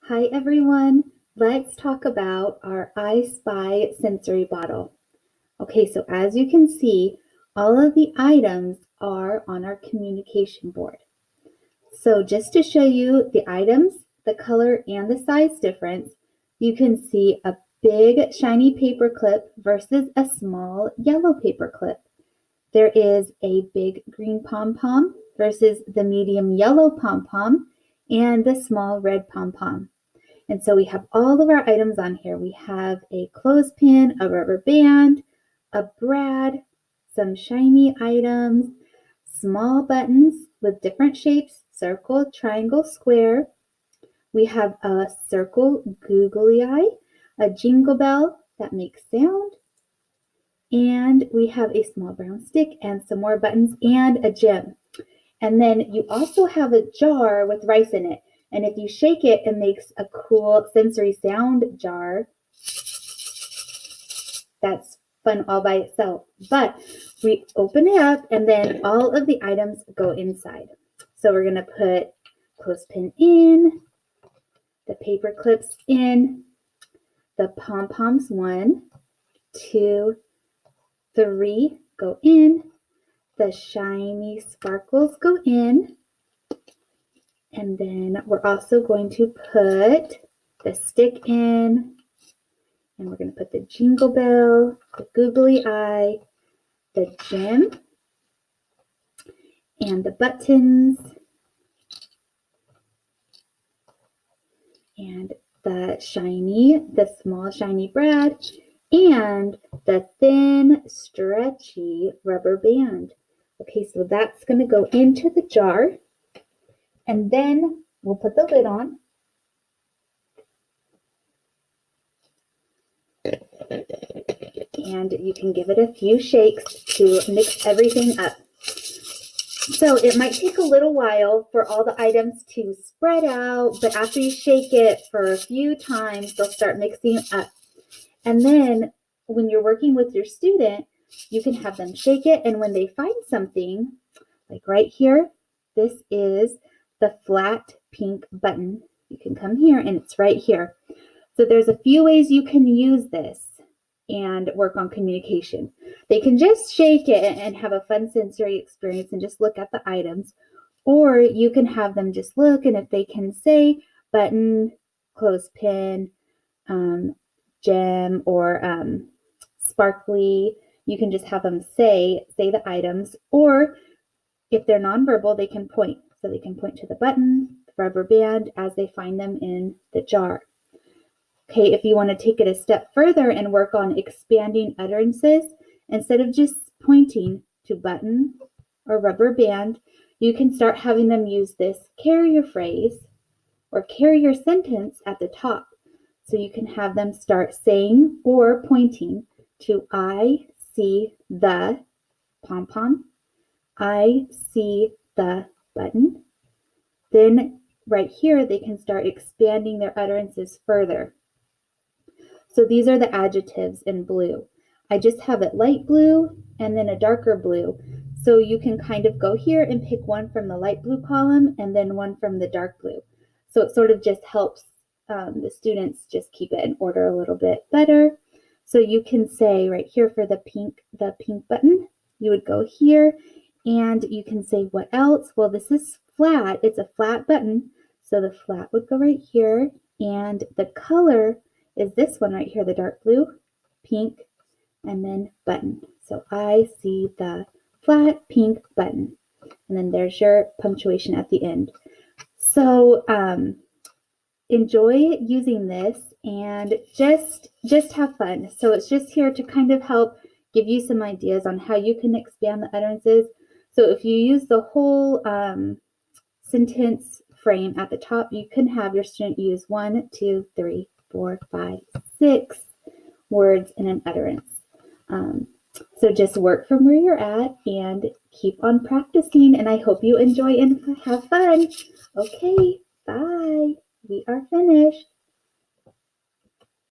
Hi everyone, let's talk about our I Spy sensory bottle. Okay, so as you can see, all of the items are on our communication board. So just to show you the items, the color, and the size difference, you can see a big shiny paper clip versus a small yellow paper clip. There is a big green pom-pom versus the medium yellow pom-pom and the small red pom-pom. And so we have all of our items on here. We have a clothespin, a rubber band, a brad, some shiny items, small buttons with different shapes, circle, triangle, square. We have a circle googly eye, a jingle bell that makes sound, and we have a small brown stick and some more buttons and a gem. And then you also have a jar with rice in it. And if you shake it, it makes a cool sensory sound jar. That's fun all by itself. But we open it up and then all of the items go inside. So we're going to put clothespin in, the paper clips in, the pom-poms 1, 2, 3 go in, the shiny sparkles go in, and then we're also going to put the stick in, and we're going to put the jingle bell, the googly eye, the gem, and the buttons, and the small shiny brad, and the thin, stretchy rubber band. Okay, so that's going to go into the jar, and then we'll put the lid on. And you can give it a few shakes to mix everything up. So it might take a little while for all the items to spread out, but after you shake it for a few times, they'll start mixing up. And then when you're working with your student, you can have them shake it, and when they find something, like right here, this is the flat pink button. You can come here and it's right here. So there's a few ways you can use this and work on communication. They can just shake it and have a fun sensory experience and just look at the items, or you can have them just look, and if they can say button, clothespin, gem, or sparkly, you can just have them say the items, or if they're nonverbal, they can point. So they can point to the button, the rubber band as they find them in the jar. Okay, if you want to take it a step further and work on expanding utterances, instead of just pointing to button or rubber band, you can start having them use this carrier phrase or carrier sentence at the top. So you can have them start saying or pointing to I see the pom-pom, I see the button. Then right here, they can start expanding their utterances further. So these are the adjectives in blue. I just have it light blue and then a darker blue. So you can kind of go here and pick one from the light blue column and then one from the dark blue. So it sort of just helps the students just keep it in order a little bit better. So you can say right here for the pink button, you would go here and you can say what else? Well, this is flat. It's a flat button. So the flat would go right here, and the color is this one right here, the dark blue, pink, and then button. So I see the flat pink button. And then there's your punctuation at the end. So enjoy using this and just have fun. So it's just here to kind of help give you some ideas on how you can expand the utterances. So if you use the whole sentence frame at the top, you can have your student use 1, 2, 3, 4, 5, 6 words in an utterance. So just work from where you're at and keep on practicing, and I hope you enjoy and have fun. Okay, bye. We are finished.